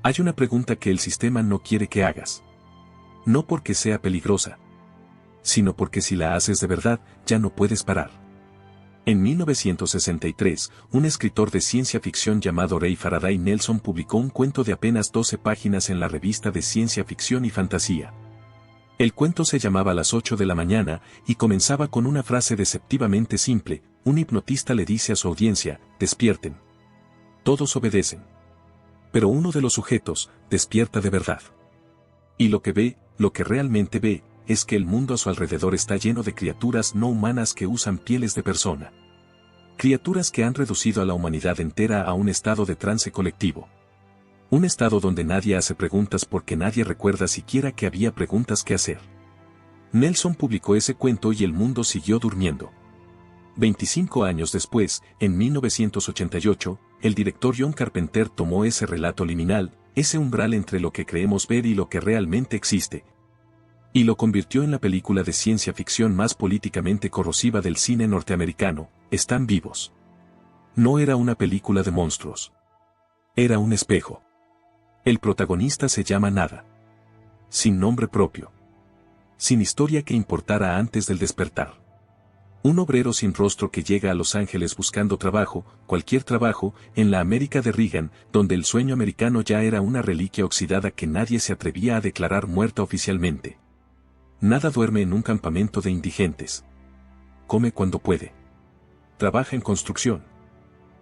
Hay una pregunta que el sistema no quiere que hagas. No porque sea peligrosa, sino porque si la haces de verdad, ya no puedes parar. En 1963, un escritor de ciencia ficción llamado Ray Faraday Nelson publicó un cuento de apenas 12 páginas en la revista de ciencia ficción y fantasía. El cuento se llamaba Las 8 de la mañana y comenzaba con una frase deceptivamente simple: un hipnotista le dice a su audiencia, despierten. Todos obedecen. Pero uno de los sujetos, despierta de verdad. Y lo que ve, lo que realmente ve, es que el mundo a su alrededor está lleno de criaturas no humanas que usan pieles de persona. Criaturas que han reducido a la humanidad entera a un estado de trance colectivo. Un estado donde nadie hace preguntas porque nadie recuerda siquiera que había preguntas que hacer. Nelson publicó ese cuento y el mundo siguió durmiendo. 25 años después, en 1988, el director John Carpenter tomó ese relato liminal, ese umbral entre lo que creemos ver y lo que realmente existe, y lo convirtió en la película de ciencia ficción más políticamente corrosiva del cine norteamericano, Están vivos. No era una película de monstruos. Era un espejo. El protagonista se llama Nada. Sin nombre propio. Sin historia que importara antes del despertar. Un obrero sin rostro que llega a Los Ángeles buscando trabajo, cualquier trabajo, en la América de Reagan, donde el sueño americano ya era una reliquia oxidada que nadie se atrevía a declarar muerta oficialmente. Nada duerme en un campamento de indigentes. Come cuando puede. Trabaja en construcción.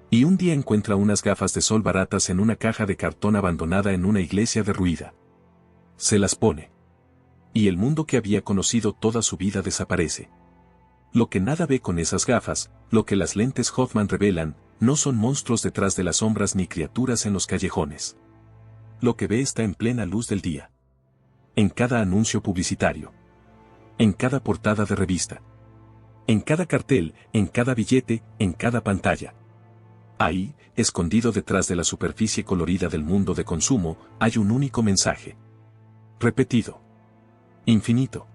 Y un día encuentra unas gafas de sol baratas en una caja de cartón abandonada en una iglesia derruida. Se las pone. Y el mundo que había conocido toda su vida desaparece. Lo que Nada ve con esas gafas, lo que las lentes Hoffman revelan, no son monstruos detrás de las sombras ni criaturas en los callejones. Lo que ve está en plena luz del día. En cada anuncio publicitario. En cada portada de revista. En cada cartel, en cada billete, en cada pantalla. Ahí, escondido detrás de la superficie colorida del mundo de consumo, hay un único mensaje. Repetido. Infinito.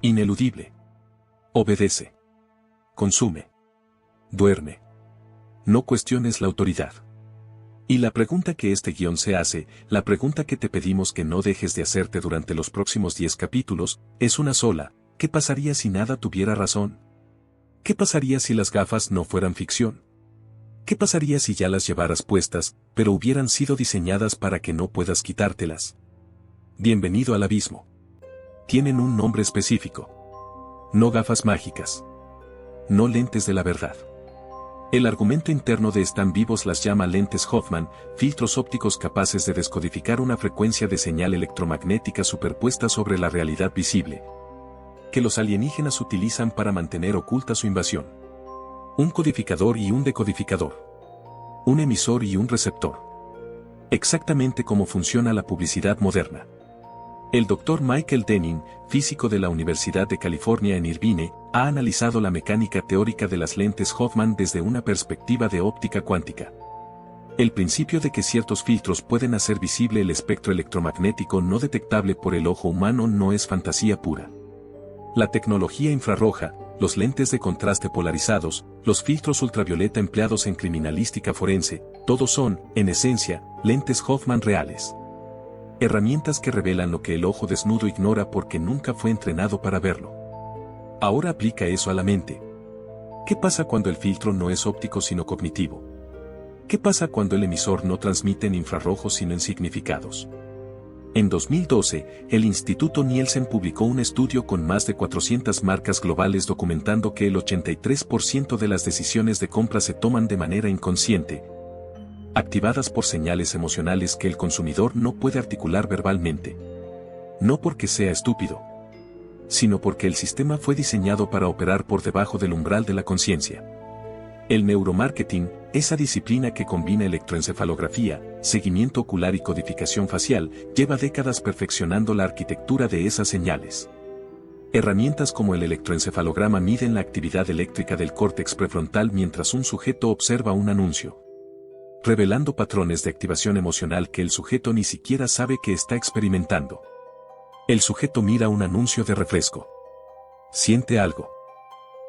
Ineludible. Obedece. Consume. Duerme. No cuestiones la autoridad. Y la pregunta que este guión se hace, la pregunta que te pedimos que no dejes de hacerte durante los próximos 10 capítulos, es una sola: ¿qué pasaría si Nada tuviera razón? ¿Qué pasaría si las gafas no fueran ficción? ¿Qué pasaría si ya las llevaras puestas, pero hubieran sido diseñadas para que no puedas quitártelas? Bienvenido al abismo. Tienen un nombre específico. No gafas mágicas. No lentes de la verdad. El argumento interno de Están vivos las llama lentes Hoffman, filtros ópticos capaces de descodificar una frecuencia de señal electromagnética superpuesta sobre la realidad visible, que los alienígenas utilizan para mantener oculta su invasión. Un codificador y un decodificador. Un emisor y un receptor. Exactamente como funciona la publicidad moderna. El Dr. Michael Denning, físico de la Universidad de California en Irvine, ha analizado la mecánica teórica de las lentes Hoffman desde una perspectiva de óptica cuántica. El principio de que ciertos filtros pueden hacer visible el espectro electromagnético no detectable por el ojo humano no es fantasía pura. La tecnología infrarroja, los lentes de contraste polarizados, los filtros ultravioleta empleados en criminalística forense, todos son, en esencia, lentes Hoffman reales. Herramientas que revelan lo que el ojo desnudo ignora porque nunca fue entrenado para verlo. Ahora aplica eso a la mente. ¿Qué pasa cuando el filtro no es óptico sino cognitivo? ¿Qué pasa cuando el emisor no transmite en infrarrojos sino en significados? En 2012, el Instituto Nielsen publicó un estudio con más de 400 marcas globales documentando que el 83% de las decisiones de compra se toman de manera inconsciente, activadas por señales emocionales que el consumidor no puede articular verbalmente. No porque sea estúpido, sino porque el sistema fue diseñado para operar por debajo del umbral de la conciencia. El neuromarketing, esa disciplina que combina electroencefalografía, seguimiento ocular y codificación facial, lleva décadas perfeccionando la arquitectura de esas señales. Herramientas como el electroencefalograma miden la actividad eléctrica del córtex prefrontal mientras un sujeto observa un anuncio, revelando patrones de activación emocional que el sujeto ni siquiera sabe que está experimentando. El sujeto mira un anuncio de refresco. Siente algo.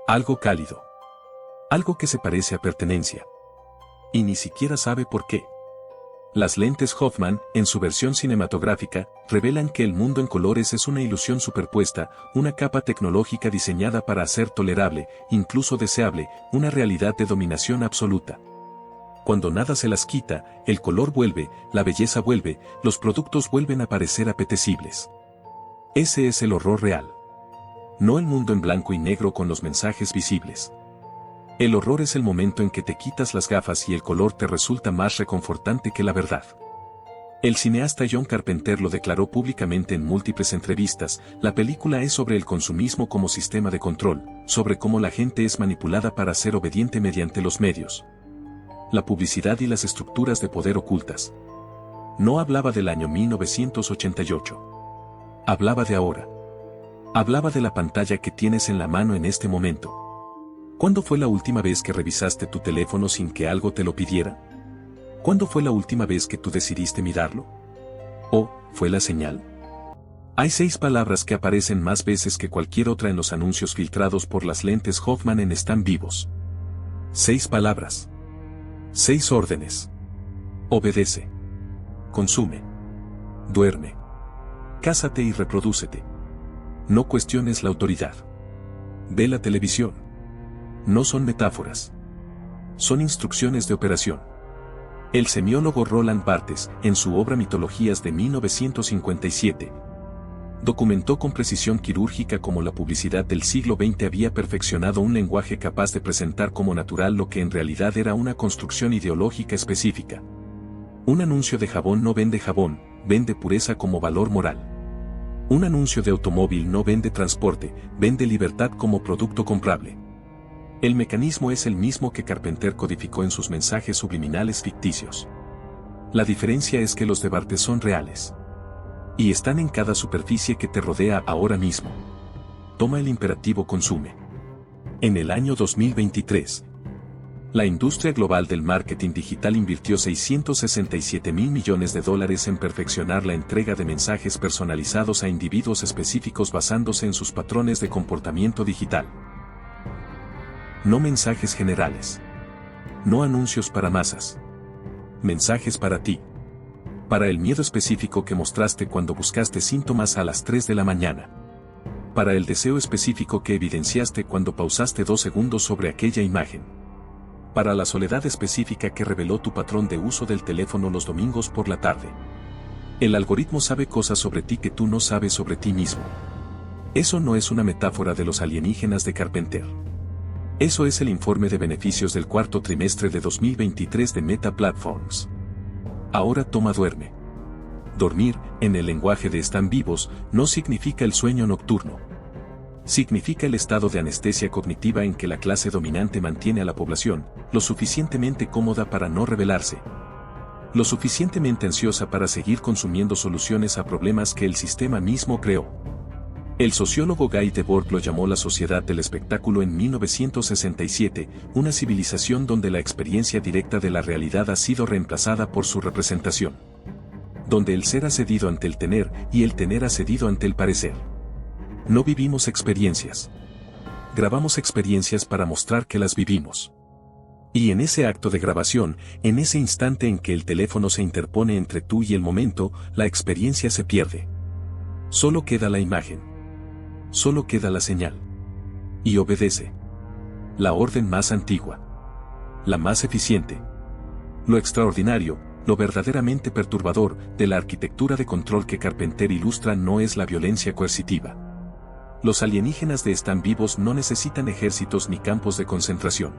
Algo cálido. Algo que se parece a pertenencia. Y ni siquiera sabe por qué. Las lentes Hoffman, en su versión cinematográfica, revelan que el mundo en colores es una ilusión superpuesta, una capa tecnológica diseñada para hacer tolerable, incluso deseable, una realidad de dominación absoluta. Cuando nada se las quita, el color vuelve, la belleza vuelve, los productos vuelven a parecer apetecibles. Ese es el horror real. No el mundo en blanco y negro con los mensajes visibles. El horror es el momento en que te quitas las gafas y el color te resulta más reconfortante que la verdad. El cineasta John Carpenter lo declaró públicamente en múltiples entrevistas, la película es sobre el consumismo como sistema de control, sobre cómo la gente es manipulada para ser obediente mediante los medios, la publicidad y las estructuras de poder ocultas. No hablaba del año 1988. Hablaba de ahora. Hablaba de la pantalla que tienes en la mano en este momento. ¿Cuándo fue la última vez que revisaste tu teléfono sin que algo te lo pidiera? ¿Cuándo fue la última vez que tú decidiste mirarlo? ¿O fue la señal? Hay 6 palabras que aparecen más veces que cualquier otra en los anuncios filtrados por las lentes Hoffman en Están Vivos. 6 palabras. 6 órdenes. Obedece. Consume. Duerme. Cásate y reprodúcete. No cuestiones la autoridad. Ve la televisión. No son metáforas. Son instrucciones de operación. El semiólogo Roland Barthes, en su obra Mitologías de 1957, documentó con precisión quirúrgica cómo la publicidad del siglo XX había perfeccionado un lenguaje capaz de presentar como natural lo que en realidad era una construcción ideológica específica. Un anuncio de jabón no vende jabón, vende pureza como valor moral. Un anuncio de automóvil no vende transporte, vende libertad como producto comprable. El mecanismo es el mismo que Carpenter codificó en sus mensajes subliminales ficticios. La diferencia es que los de Barthes son reales. Y están en cada superficie que te rodea ahora mismo. Toma el imperativo consume. En el año 2023, la industria global del marketing digital invirtió $667 mil millones en perfeccionar la entrega de mensajes personalizados a individuos específicos basándose en sus patrones de comportamiento digital. No mensajes generales. No anuncios para masas. Mensajes para ti. Para el miedo específico que mostraste cuando buscaste síntomas a las 3 de la mañana. Para el deseo específico que evidenciaste cuando pausaste 2 segundos sobre aquella imagen. Para la soledad específica que reveló tu patrón de uso del teléfono los domingos por la tarde. El algoritmo sabe cosas sobre ti que tú no sabes sobre ti mismo. Eso no es una metáfora de los alienígenas de Carpenter. Eso es el informe de beneficios del cuarto trimestre de 2023 de Meta Platforms. Ahora duerme. Dormir, en el lenguaje de Están Vivos, no significa el sueño nocturno. Significa el estado de anestesia cognitiva en que la clase dominante mantiene a la población, lo suficientemente cómoda para no rebelarse. Lo suficientemente ansiosa para seguir consumiendo soluciones a problemas que el sistema mismo creó. El sociólogo Guy Debord lo llamó la sociedad del espectáculo en 1967, una civilización donde la experiencia directa de la realidad ha sido reemplazada por su representación. Donde el ser ha cedido ante el tener y el tener ha cedido ante el parecer. No vivimos experiencias. Grabamos experiencias para mostrar que las vivimos. Y en ese acto de grabación, en ese instante en que el teléfono se interpone entre tú y el momento, la experiencia se pierde. Solo queda la imagen. Solo queda la señal. Y obedece. La orden más antigua. La más eficiente. Lo extraordinario, lo verdaderamente perturbador, de la arquitectura de control que Carpenter ilustra no es la violencia coercitiva. Los alienígenas de Están Vivos no necesitan ejércitos ni campos de concentración.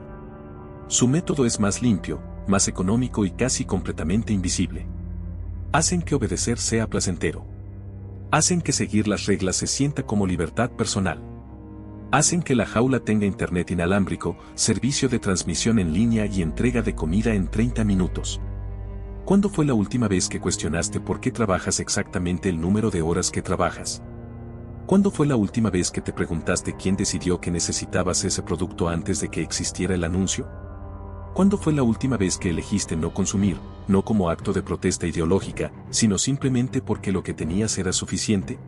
Su método es más limpio, más económico y casi completamente invisible. Hacen que obedecer sea placentero. Hacen que seguir las reglas se sienta como libertad personal. Hacen que la jaula tenga internet inalámbrico, servicio de transmisión en línea y entrega de comida en 30 minutos. ¿Cuándo fue la última vez que cuestionaste por qué trabajas exactamente el número de horas que trabajas? ¿Cuándo fue la última vez que te preguntaste quién decidió que necesitabas ese producto antes de que existiera el anuncio? ¿Cuándo fue la última vez que elegiste no consumir, no como acto de protesta ideológica, sino simplemente porque lo que tenías era suficiente?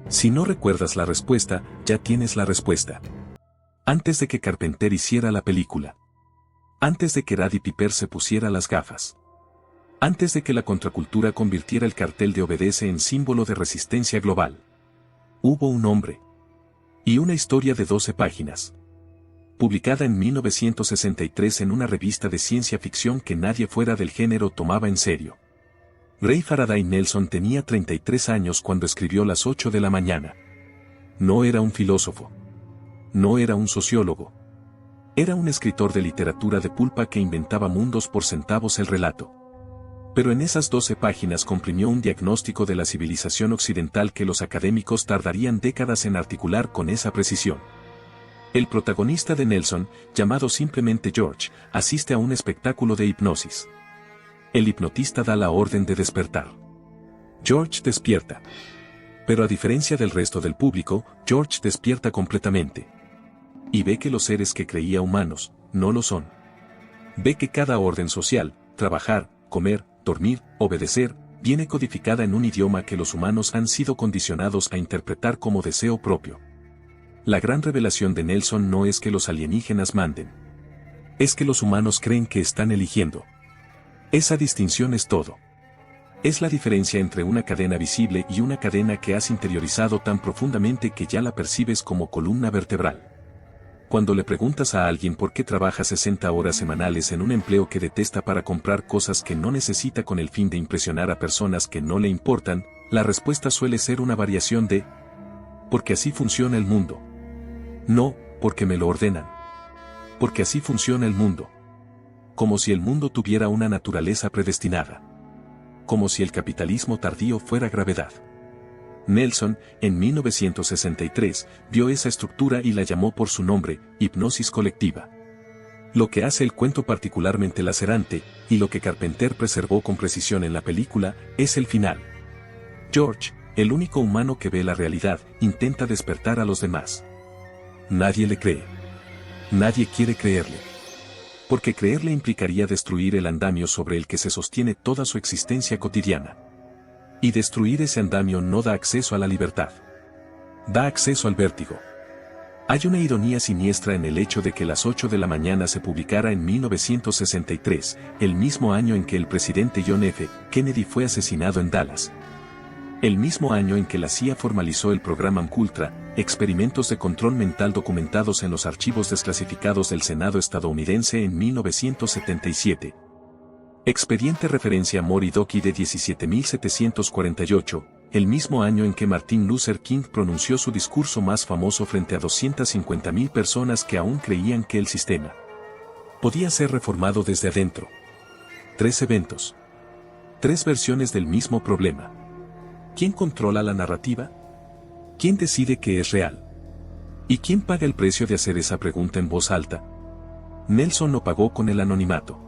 Si no recuerdas la respuesta, ya tienes la respuesta. Antes de que Carpenter hiciera la película. Antes de que Raddy Piper se pusiera las gafas. Antes de que la contracultura convirtiera el cartel de Obedece en símbolo de resistencia global. Hubo un hombre. Y una historia de 12 páginas. Publicada en 1963 en una revista de ciencia ficción que nadie fuera del género tomaba en serio. Ray Faraday Nelson tenía 33 años cuando escribió Las 8 de la mañana. No era un filósofo. No era un sociólogo. Era un escritor de literatura de pulpa que inventaba mundos por centavos el relato. Pero en esas 12 páginas comprimió un diagnóstico de la civilización occidental que los académicos tardarían décadas en articular con esa precisión. El protagonista de Nelson, llamado simplemente George, asiste a un espectáculo de hipnosis. El hipnotista da la orden de despertar. George despierta. Pero a diferencia del resto del público, George despierta completamente. Y ve que los seres que creía humanos, no lo son. Ve que cada orden social, trabajar, comer, dormir, obedecer, viene codificada en un idioma que los humanos han sido condicionados a interpretar como deseo propio. La gran revelación de Nelson no es que los alienígenas manden. Es que los humanos creen que están eligiendo. Esa distinción es todo. Es la diferencia entre una cadena visible y una cadena que has interiorizado tan profundamente que ya la percibes como columna vertebral. Cuando le preguntas a alguien por qué trabaja 60 horas semanales en un empleo que detesta para comprar cosas que no necesita con el fin de impresionar a personas que no le importan, la respuesta suele ser una variación de «porque así funciona el mundo». No, porque me lo ordenan. Porque así funciona el mundo. Como si el mundo tuviera una naturaleza predestinada. Como si el capitalismo tardío fuera gravedad. Nelson, en 1963, vio esa estructura y la llamó por su nombre, hipnosis colectiva. Lo que hace el cuento particularmente lacerante, y lo que Carpenter preservó con precisión en la película, es el final. George, el único humano que ve la realidad, intenta despertar a los demás. Nadie le cree. Nadie quiere creerle. Porque creerle implicaría destruir el andamio sobre el que se sostiene toda su existencia cotidiana. Y destruir ese andamio no da acceso a la libertad. Da acceso al vértigo. Hay una ironía siniestra en el hecho de que Las 8 de la mañana se publicara en 1963, el mismo año en que el presidente John F. Kennedy fue asesinado en Dallas. El mismo año en que la CIA formalizó el programa MKUltra, experimentos de control mental documentados en los archivos desclasificados del Senado estadounidense en 1977. Expediente referencia Moridoki de 17.748, el mismo año en que Martin Luther King pronunció su discurso más famoso frente a 250.000 personas que aún creían que el sistema podía ser reformado desde adentro. 3 eventos. 3 versiones del mismo problema. ¿Quién controla la narrativa? ¿Quién decide que es real? ¿Y quién paga el precio de hacer esa pregunta en voz alta? Nelson lo pagó con el anonimato.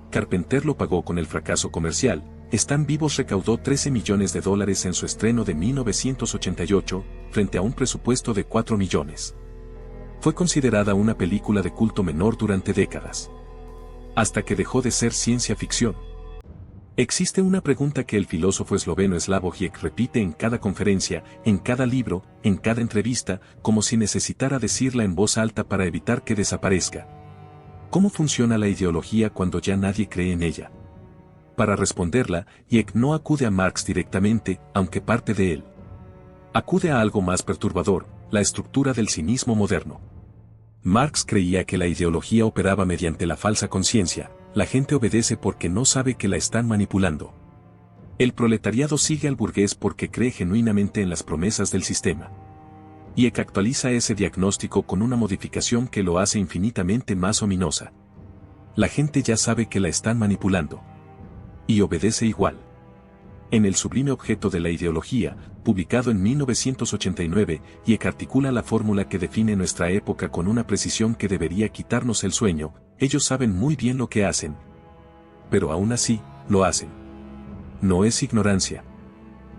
Carpenter lo pagó con el fracaso comercial. Están Vivos recaudó $13 millones en su estreno de 1988, frente a un presupuesto de $4 millones. Fue considerada una película de culto menor durante décadas. Hasta que dejó de ser ciencia ficción. Existe una pregunta que el filósofo esloveno Slavoj Žižek repite en cada conferencia, en cada libro, en cada entrevista, como si necesitara decirla en voz alta para evitar que desaparezca. ¿Cómo funciona la ideología cuando ya nadie cree en ella? Para responderla, Žižek no acude a Marx directamente, aunque parte de él. Acude a algo más perturbador, la estructura del cinismo moderno. Marx creía que la ideología operaba mediante la falsa conciencia. La gente obedece porque no sabe que la están manipulando. El proletariado sigue al burgués porque cree genuinamente en las promesas del sistema. Žižek actualiza ese diagnóstico con una modificación que lo hace infinitamente más ominosa. La gente ya sabe que la están manipulando. Y obedece igual. En El sublime objeto de la ideología, publicado en 1989, Žižek articula la fórmula que define nuestra época con una precisión que debería quitarnos el sueño. Ellos saben muy bien lo que hacen. Pero aún así, lo hacen. No es ignorancia.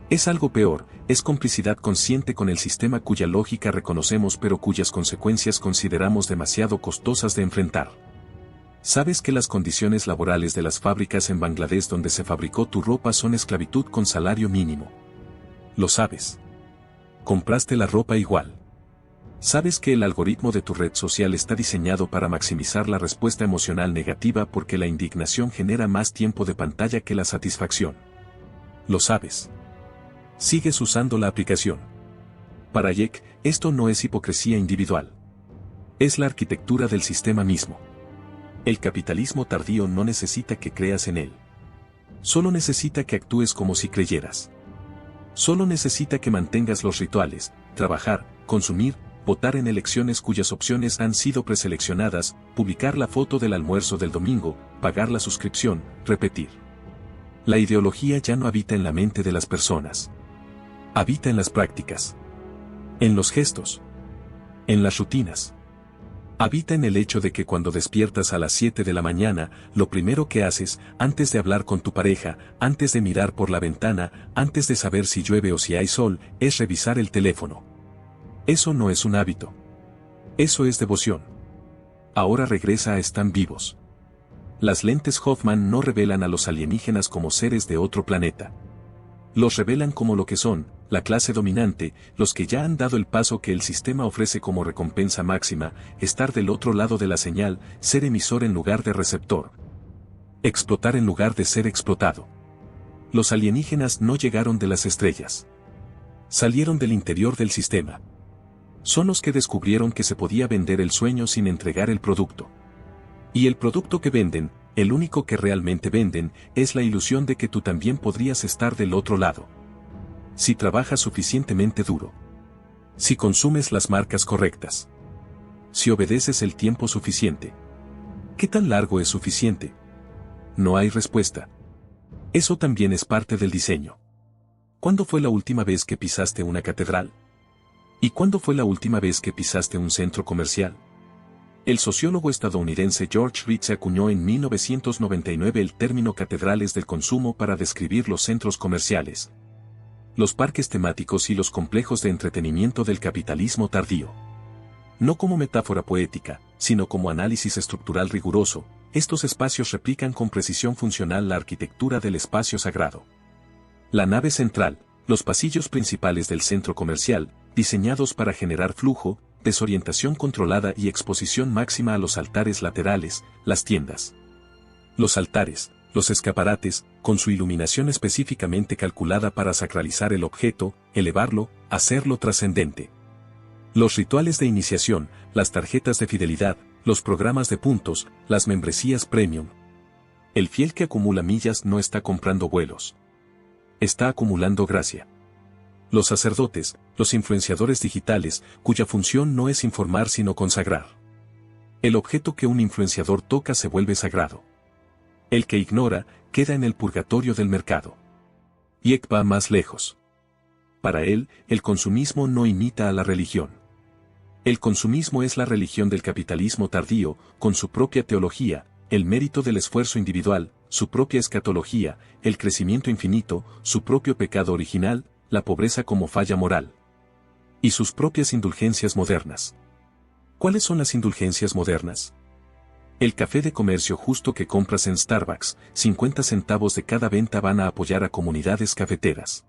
Es algo peor, es complicidad consciente con el sistema cuya lógica reconocemos pero cuyas consecuencias consideramos demasiado costosas de enfrentar. ¿Sabes que las condiciones laborales de las fábricas en Bangladesh donde se fabricó tu ropa son esclavitud con salario mínimo? Lo sabes. Compraste la ropa igual. Sabes que el algoritmo de tu red social está diseñado para maximizar la respuesta emocional negativa porque la indignación genera más tiempo de pantalla que la satisfacción. Lo sabes. Sigues usando la aplicación. Para Jack, esto no es hipocresía individual. Es la arquitectura del sistema mismo. El capitalismo tardío no necesita que creas en él. Solo necesita que actúes como si creyeras. Solo necesita que mantengas los rituales, trabajar, consumir, votar en elecciones cuyas opciones han sido preseleccionadas, publicar la foto del almuerzo del domingo, pagar la suscripción, repetir. La ideología ya no habita en la mente de las personas. Habita en las prácticas. En los gestos. En las rutinas. Habita en el hecho de que cuando despiertas a las 7 de la mañana, lo primero que haces, antes de hablar con tu pareja, antes de mirar por la ventana, antes de saber si llueve o si hay sol, es revisar el teléfono. Eso no es un hábito. Eso es devoción. Ahora regresa a Están vivos. Las lentes Hoffman no revelan a los alienígenas como seres de otro planeta. Los revelan como lo que son, la clase dominante, los que ya han dado el paso que el sistema ofrece como recompensa máxima, estar del otro lado de la señal, ser emisor en lugar de receptor. Explotar en lugar de ser explotado. Los alienígenas no llegaron de las estrellas. Salieron del interior del sistema. Son los que descubrieron que se podía vender el sueño sin entregar el producto. Y el producto que venden, el único que realmente venden, es la ilusión de que tú también podrías estar del otro lado. Si trabajas suficientemente duro. Si consumes las marcas correctas. Si obedeces el tiempo suficiente. ¿Qué tan largo es suficiente? No hay respuesta. Eso también es parte del diseño. ¿Cuándo fue la última vez que pisaste una catedral? ¿Y cuándo fue la última vez que pisaste un centro comercial? El sociólogo estadounidense George Ritz acuñó en 1999 el término catedrales del consumo para describir los centros comerciales, los parques temáticos y los complejos de entretenimiento del capitalismo tardío. No como metáfora poética, sino como análisis estructural riguroso, estos espacios replican con precisión funcional la arquitectura del espacio sagrado. La nave central, los pasillos principales del centro comercial, diseñados para generar flujo, desorientación controlada y exposición máxima a los altares laterales, las tiendas. Los altares, los escaparates, con su iluminación específicamente calculada para sacralizar el objeto, elevarlo, hacerlo trascendente. Los rituales de iniciación, las tarjetas de fidelidad, los programas de puntos, las membresías premium. El fiel que acumula millas no está comprando vuelos. Está acumulando gracia. Los sacerdotes, los influenciadores digitales, cuya función no es informar sino consagrar. El objeto que un influenciador toca se vuelve sagrado. El que ignora, queda en el purgatorio del mercado. Ieck va más lejos. Para él, el consumismo no imita a la religión. El consumismo es la religión del capitalismo tardío, con su propia teología, el mérito del esfuerzo individual, su propia escatología, el crecimiento infinito, su propio pecado original, la pobreza como falla moral. Y sus propias indulgencias modernas. ¿Cuáles son las indulgencias modernas? El café de comercio justo que compras en Starbucks, 50 centavos de cada venta van a apoyar a comunidades cafeteras.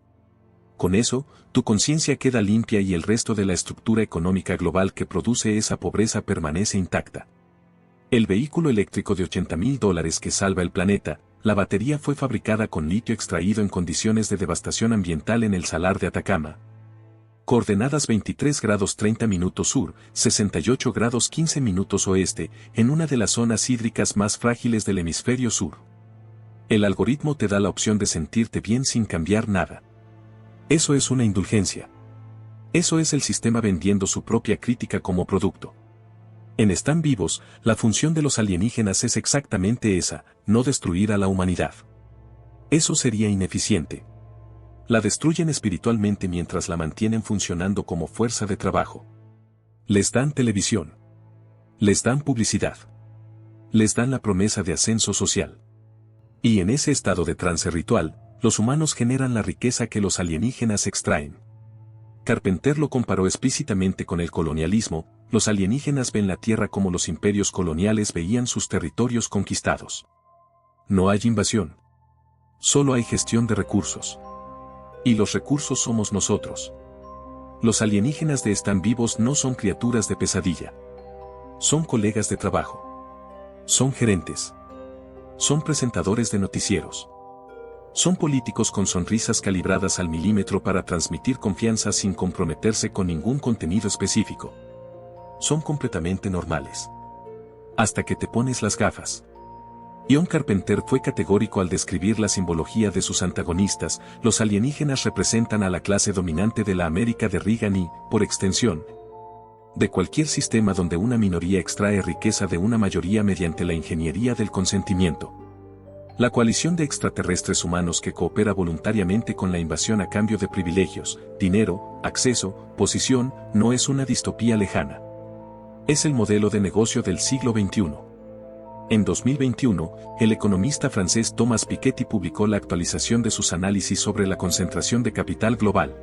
Con eso, tu conciencia queda limpia y el resto de la estructura económica global que produce esa pobreza permanece intacta. El vehículo eléctrico de $80,000 que salva el planeta, la batería fue fabricada con litio extraído en condiciones de devastación ambiental en el Salar de Atacama. Coordenadas 23 grados 30 minutos sur, 68 grados 15 minutos oeste, en una de las zonas hídricas más frágiles del hemisferio sur. El algoritmo te da la opción de sentirte bien sin cambiar nada. Eso es una indulgencia. Eso es el sistema vendiendo su propia crítica como producto. En Están vivos, la función de los alienígenas es exactamente esa, no destruir a la humanidad. Eso sería ineficiente. La destruyen espiritualmente mientras la mantienen funcionando como fuerza de trabajo. Les dan televisión. Les dan publicidad. Les dan la promesa de ascenso social. Y en ese estado de trance ritual, los humanos generan la riqueza que los alienígenas extraen. Carpenter lo comparó explícitamente con el colonialismo. Los alienígenas ven la Tierra como los imperios coloniales veían sus territorios conquistados. No hay invasión. Solo hay gestión de recursos. Y los recursos somos nosotros. Los alienígenas de Están Vivos no son criaturas de pesadilla. Son colegas de trabajo. Son gerentes. Son presentadores de noticieros. Son políticos con sonrisas calibradas al milímetro para transmitir confianza sin comprometerse con ningún contenido específico. Son completamente normales. Hasta que te pones las gafas. John Carpenter fue categórico al describir la simbología de sus antagonistas. Los alienígenas representan a la clase dominante de la América de Reagan y, por extensión, de cualquier sistema donde una minoría extrae riqueza de una mayoría mediante la ingeniería del consentimiento. La coalición de extraterrestres humanos que coopera voluntariamente con la invasión a cambio de privilegios, dinero, acceso, posición, no es una distopía lejana. Es el modelo de negocio del siglo XXI. En 2021, el economista francés Thomas Piketty publicó la actualización de sus análisis sobre la concentración de capital global.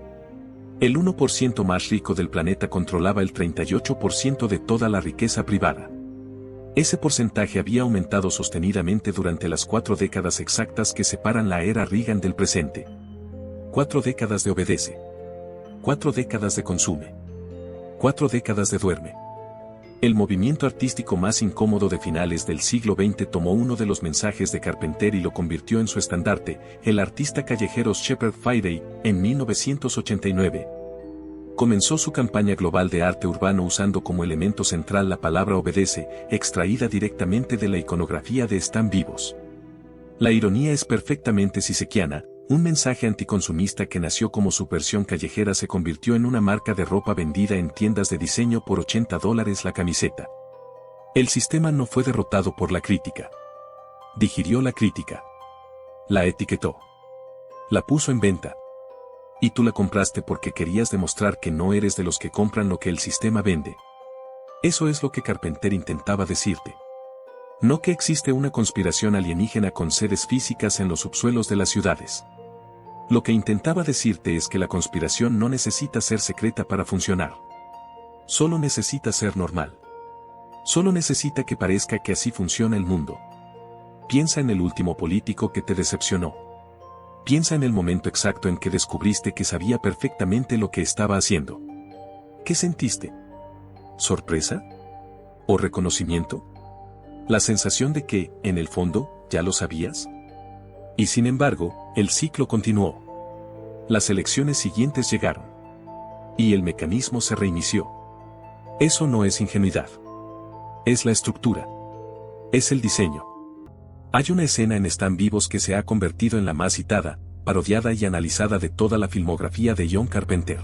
El 1% más rico del planeta controlaba el 38% de toda la riqueza privada. Ese porcentaje había aumentado sostenidamente durante las 4 décadas exactas que separan la era Reagan del presente. 4 décadas de obedece. 4 décadas de consume. 4 décadas de duerme. El movimiento artístico más incómodo de finales del siglo XX tomó uno de los mensajes de Carpenter y lo convirtió en su estandarte, el artista callejero Shepard Fairey, en 1989. Comenzó su campaña global de arte urbano usando como elemento central la palabra obedece, extraída directamente de la iconografía de Están Vivos. La ironía es perfectamente sisequiana. Un mensaje anticonsumista que nació como subversión callejera se convirtió en una marca de ropa vendida en tiendas de diseño por $80 la camiseta. El sistema no fue derrotado por la crítica. Digirió la crítica. La etiquetó. La puso en venta. Y tú la compraste porque querías demostrar que no eres de los que compran lo que el sistema vende. Eso es lo que Carpenter intentaba decirte. No que existe una conspiración alienígena con sedes físicas en los subsuelos de las ciudades. Lo que intentaba decirte es que la conspiración no necesita ser secreta para funcionar. Solo necesita ser normal. Solo necesita que parezca que así funciona el mundo. Piensa en el último político que te decepcionó. Piensa en el momento exacto en que descubriste que sabía perfectamente lo que estaba haciendo. ¿Qué sentiste? ¿Sorpresa? ¿O reconocimiento? La sensación de que, en el fondo, ya lo sabías. Y sin embargo, el ciclo continuó. Las elecciones siguientes llegaron. Y el mecanismo se reinició. Eso no es ingenuidad. Es la estructura. Es el diseño. Hay una escena en Están Vivos que se ha convertido en la más citada, parodiada y analizada de toda la filmografía de John Carpenter.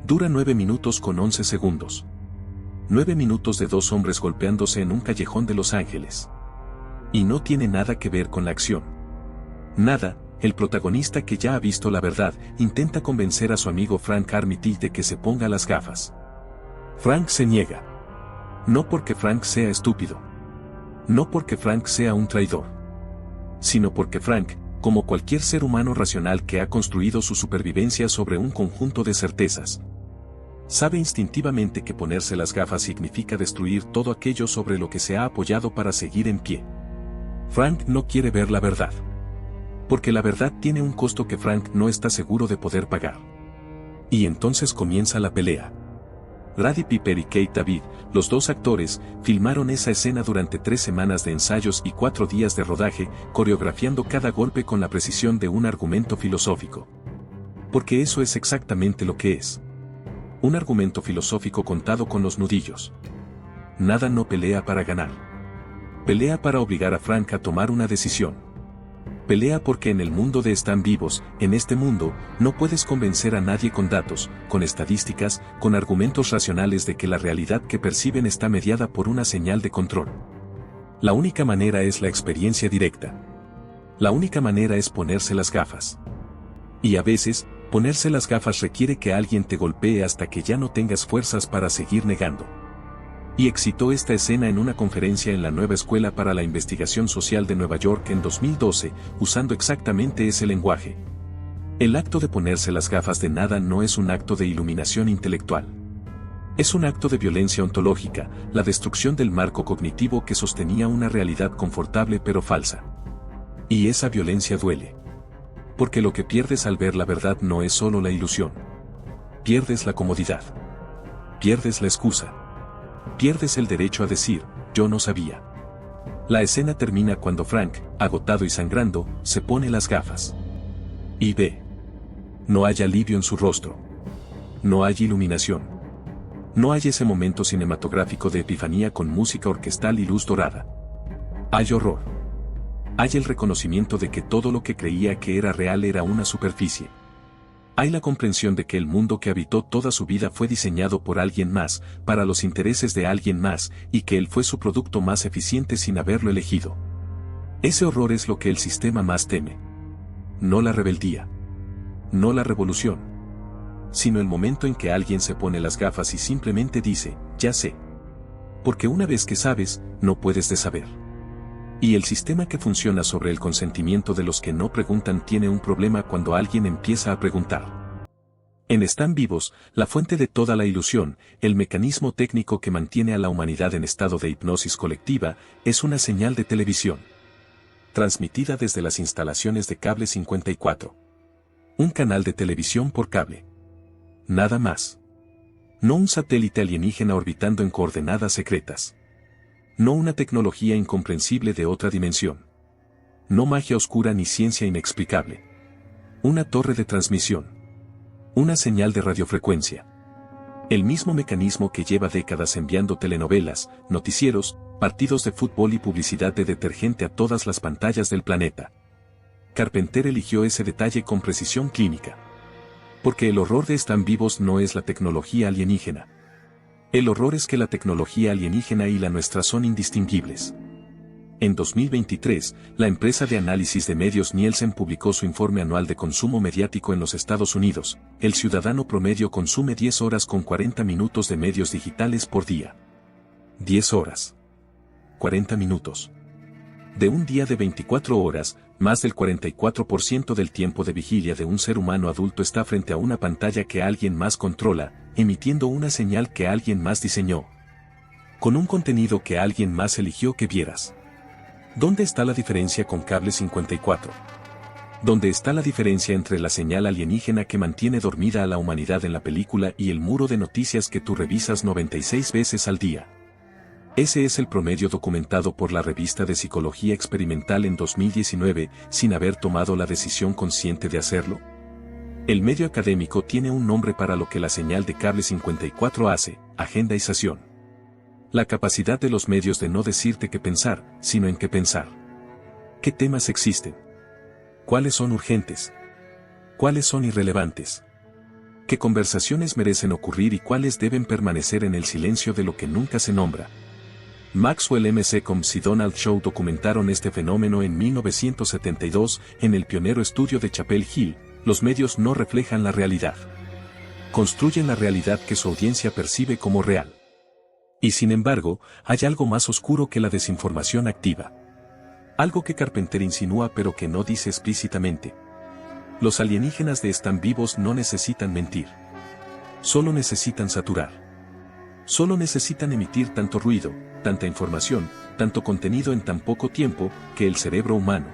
Dura 9 minutos con 11 segundos. 9 minutos de 2 hombres golpeándose en un callejón de Los Ángeles. Y no tiene nada que ver con la acción. Nada. El protagonista, que ya ha visto la verdad, intenta convencer a su amigo Frank Armitage de que se ponga las gafas. Frank se niega. No porque Frank sea estúpido. No porque Frank sea un traidor. Sino porque Frank, como cualquier ser humano racional que ha construido su supervivencia sobre un conjunto de certezas, sabe instintivamente que ponerse las gafas significa destruir todo aquello sobre lo que se ha apoyado para seguir en pie. Frank no quiere ver la verdad. Porque la verdad tiene un costo que Frank no está seguro de poder pagar. Y entonces comienza la pelea. Brady Piper y Kate David, los 2 actores, filmaron esa escena durante 3 semanas de ensayos y 4 días de rodaje, coreografiando cada golpe con la precisión de un argumento filosófico. Porque eso es exactamente lo que es. Un argumento filosófico contado con los nudillos. Nada no pelea para ganar. Pelea para obligar a Frank a tomar una decisión. Pelea porque en el mundo de Están Vivos, en este mundo, no puedes convencer a nadie con datos, con estadísticas, con argumentos racionales de que la realidad que perciben está mediada por una señal de control. La única manera es la experiencia directa. La única manera es ponerse las gafas. Y a veces, ponerse las gafas requiere que alguien te golpee hasta que ya no tengas fuerzas para seguir negando. Y excitó esta escena en una conferencia en la Nueva Escuela para la Investigación Social de Nueva York en 2012, usando exactamente ese lenguaje. El acto de ponerse las gafas de nada no es un acto de iluminación intelectual. Es un acto de violencia ontológica, la destrucción del marco cognitivo que sostenía una realidad confortable pero falsa. Y esa violencia duele. Porque lo que pierdes al ver la verdad no es solo la ilusión. Pierdes la comodidad. Pierdes la excusa. Pierdes el derecho a decir, yo no sabía. La escena termina cuando Frank, agotado y sangrando, se pone las gafas. Y ve. No hay alivio en su rostro. No hay iluminación. No hay ese momento cinematográfico de epifanía con música orquestal y luz dorada. Hay horror. Hay el reconocimiento de que todo lo que creía que era real era una superficie. Hay la comprensión de que el mundo que habitó toda su vida fue diseñado por alguien más, para los intereses de alguien más, y que él fue su producto más eficiente sin haberlo elegido. Ese horror es lo que el sistema más teme. No la rebeldía. No la revolución. Sino el momento en que alguien se pone las gafas y simplemente dice, ya sé. Porque una vez que sabes, no puedes desaber. Y el sistema que funciona sobre el consentimiento de los que no preguntan tiene un problema cuando alguien empieza a preguntar. En Están vivos, la fuente de toda la ilusión, el mecanismo técnico que mantiene a la humanidad en estado de hipnosis colectiva, es una señal de televisión. Transmitida desde las instalaciones de Cable 54. Un canal de televisión por cable. Nada más. No un satélite alienígena orbitando en coordenadas secretas. No una tecnología incomprensible de otra dimensión. No magia oscura ni ciencia inexplicable. Una torre de transmisión. Una señal de radiofrecuencia. El mismo mecanismo que lleva décadas enviando telenovelas, noticieros, partidos de fútbol y publicidad de detergente a todas las pantallas del planeta. Carpenter eligió ese detalle con precisión clínica. Porque el horror de Están vivos no es la tecnología alienígena. El horror es que la tecnología alienígena y la nuestra son indistinguibles. En 2023, la empresa de análisis de medios Nielsen publicó su informe anual de consumo mediático en los Estados Unidos. El ciudadano promedio consume 10 horas con 40 minutos de medios digitales por día. 10 horas. 40 minutos. De un día de 24 horas, más del 44% del tiempo de vigilia de un ser humano adulto está frente a una pantalla que alguien más controla, emitiendo una señal que alguien más diseñó. Con un contenido que alguien más eligió que vieras. ¿Dónde está la diferencia con Cable 54? ¿Dónde está la diferencia entre la señal alienígena que mantiene dormida a la humanidad en la película y el muro de noticias que tú revisas 96 veces al día? Ese es el promedio documentado por la revista de Psicología Experimental en 2019, sin haber tomado la decisión consciente de hacerlo. El medio académico tiene un nombre para lo que la señal de Cable 54 hace: agendaización. La capacidad de los medios de no decirte qué pensar, sino en qué pensar. ¿Qué temas existen? ¿Cuáles son urgentes? ¿Cuáles son irrelevantes? ¿Qué conversaciones merecen ocurrir y cuáles deben permanecer en el silencio de lo que nunca se nombra? Maxwell McCombs y Donald Shaw documentaron este fenómeno en 1972 en el pionero estudio de Chapel Hill. Los medios no reflejan la realidad. Construyen la realidad que su audiencia percibe como real. Y sin embargo, hay algo más oscuro que la desinformación activa. Algo que Carpenter insinúa pero que no dice explícitamente. Los alienígenas de Están vivos no necesitan mentir. Solo necesitan saturar. Solo necesitan emitir tanto ruido, tanta información, tanto contenido en tan poco tiempo, que el cerebro humano,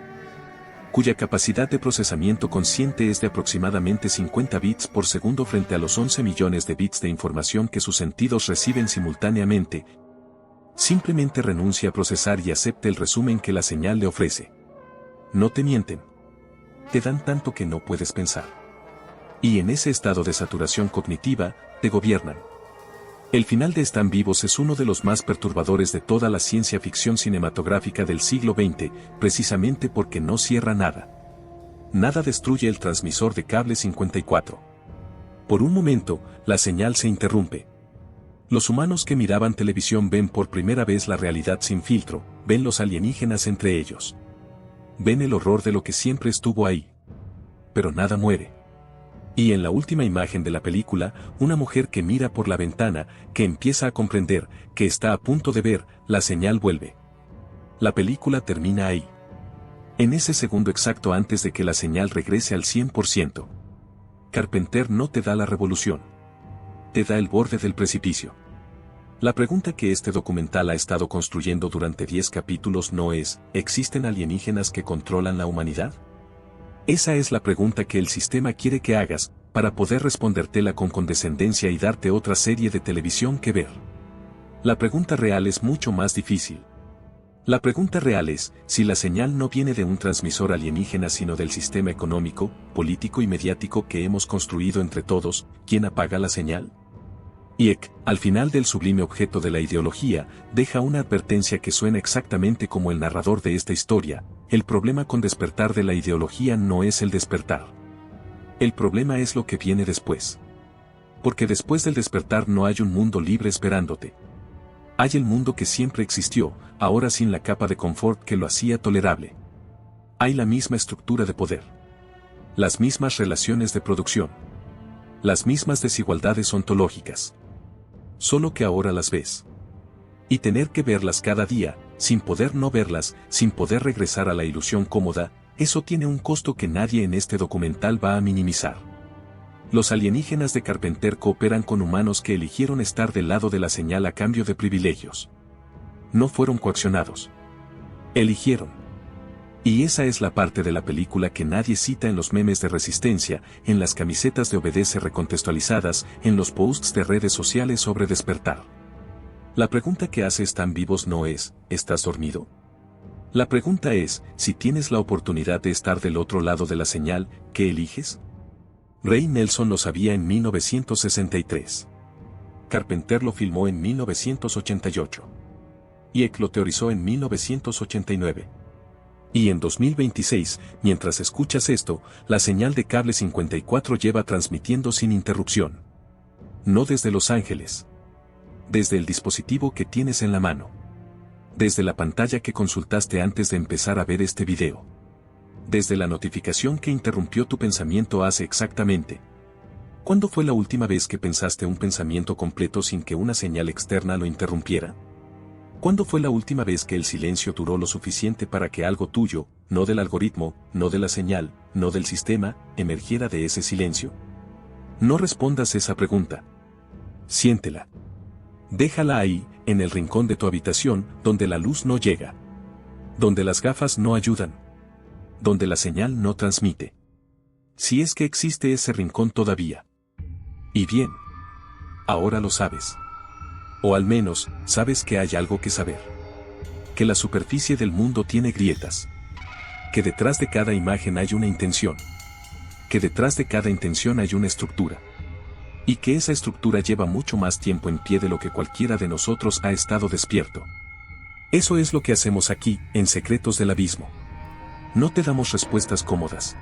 cuya capacidad de procesamiento consciente es de aproximadamente 50 bits por segundo frente a los 11 millones de bits de información que sus sentidos reciben simultáneamente, simplemente renuncia a procesar y acepta el resumen que la señal le ofrece. No te mienten. Te dan tanto que no puedes pensar. Y en ese estado de saturación cognitiva, te gobiernan. El final de Están vivos es uno de los más perturbadores de toda la ciencia ficción cinematográfica del siglo XX, precisamente porque no cierra nada. Nada destruye el transmisor de Cable 54. Por un momento, la señal se interrumpe. Los humanos que miraban televisión ven por primera vez la realidad sin filtro, ven los alienígenas entre ellos. Ven el horror de lo que siempre estuvo ahí. Pero nada muere. Y en la última imagen de la película, una mujer que mira por la ventana, que empieza a comprender, que está a punto de ver, la señal vuelve. La película termina ahí. En ese segundo exacto antes de que la señal regrese al 100%. Carpenter no te da la revolución. Te da el borde del precipicio. La pregunta que este documental ha estado construyendo durante 10 capítulos no es, ¿existen alienígenas que controlan la humanidad? Esa es la pregunta que el sistema quiere que hagas, para poder respondértela con condescendencia y darte otra serie de televisión que ver. La pregunta real es mucho más difícil. La pregunta real es, si la señal no viene de un transmisor alienígena sino del sistema económico, político y mediático que hemos construido entre todos, ¿quién apaga la señal? Ieck, al final del sublime objeto de la ideología, deja una advertencia que suena exactamente como el narrador de esta historia: el problema con despertar de la ideología no es el despertar. El problema es lo que viene después. Porque después del despertar no hay un mundo libre esperándote. Hay el mundo que siempre existió, ahora sin la capa de confort que lo hacía tolerable. Hay la misma estructura de poder. Las mismas relaciones de producción. Las mismas desigualdades ontológicas. Solo que ahora las ves. Y tener que verlas cada día, sin poder no verlas, sin poder regresar a la ilusión cómoda, eso tiene un costo que nadie en este documental va a minimizar. Los alienígenas de Carpenter cooperan con humanos que eligieron estar del lado de la señal a cambio de privilegios. No fueron coaccionados. Eligieron. Y esa es la parte de la película que nadie cita en los memes de resistencia, en las camisetas de obedece recontextualizadas, en los posts de redes sociales sobre despertar. La pregunta que hace ¿están vivos? No es, ¿estás dormido? La pregunta es, si tienes la oportunidad de estar del otro lado de la señal, ¿qué eliges? Ray Nelson lo sabía en 1963. Carpenter lo filmó en 1988. Ieck lo teorizó en 1989. Y en 2026, mientras escuchas esto, la señal de cable 54 lleva transmitiendo sin interrupción. No desde Los Ángeles. Desde el dispositivo que tienes en la mano. Desde la pantalla que consultaste antes de empezar a ver este video. Desde la notificación que interrumpió tu pensamiento hace exactamente. ¿Cuándo fue la última vez que pensaste un pensamiento completo sin que una señal externa lo interrumpiera? ¿Cuándo fue la última vez que el silencio duró lo suficiente para que algo tuyo, no del algoritmo, no de la señal, no del sistema, emergiera de ese silencio? No respondas esa pregunta. Siéntela. Déjala ahí, en el rincón de tu habitación, donde la luz no llega. Donde las gafas no ayudan. Donde la señal no transmite. Si es que existe ese rincón todavía. Y bien. Ahora lo sabes. O al menos, sabes que hay algo que saber. Que la superficie del mundo tiene grietas. Que detrás de cada imagen hay una intención. Que detrás de cada intención hay una estructura. Y que esa estructura lleva mucho más tiempo en pie de lo que cualquiera de nosotros ha estado despierto. Eso es lo que hacemos aquí, en Secretos del Abismo. No te damos respuestas cómodas.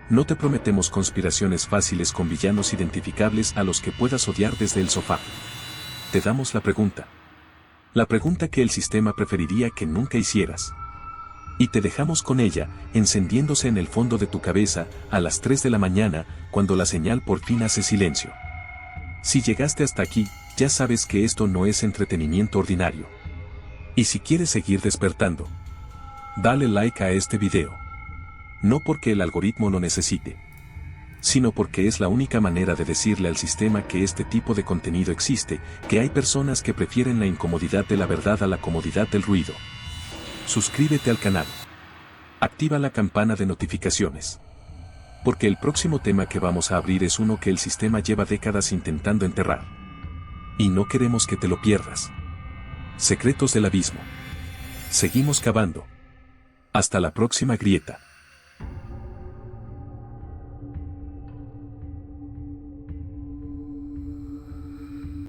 No te prometemos conspiraciones fáciles con villanos identificables a los que puedas odiar desde el sofá. Te damos la pregunta. La pregunta que el sistema preferiría que nunca hicieras. Y te dejamos con ella, encendiéndose en el fondo de tu cabeza, a las 3 de la mañana, cuando la señal por fin hace silencio. Si llegaste hasta aquí, ya sabes que esto no es entretenimiento ordinario. Y si quieres seguir despertando, dale like a este video. No porque el algoritmo lo necesite, sino porque es la única manera de decirle al sistema que este tipo de contenido existe, que hay personas que prefieren la incomodidad de la verdad a la comodidad del ruido. Suscríbete al canal. Activa la campana de notificaciones. Porque el próximo tema que vamos a abrir es uno que el sistema lleva décadas intentando enterrar. Y no queremos que te lo pierdas. Secretos del Abismo. Seguimos cavando. Hasta la próxima grieta.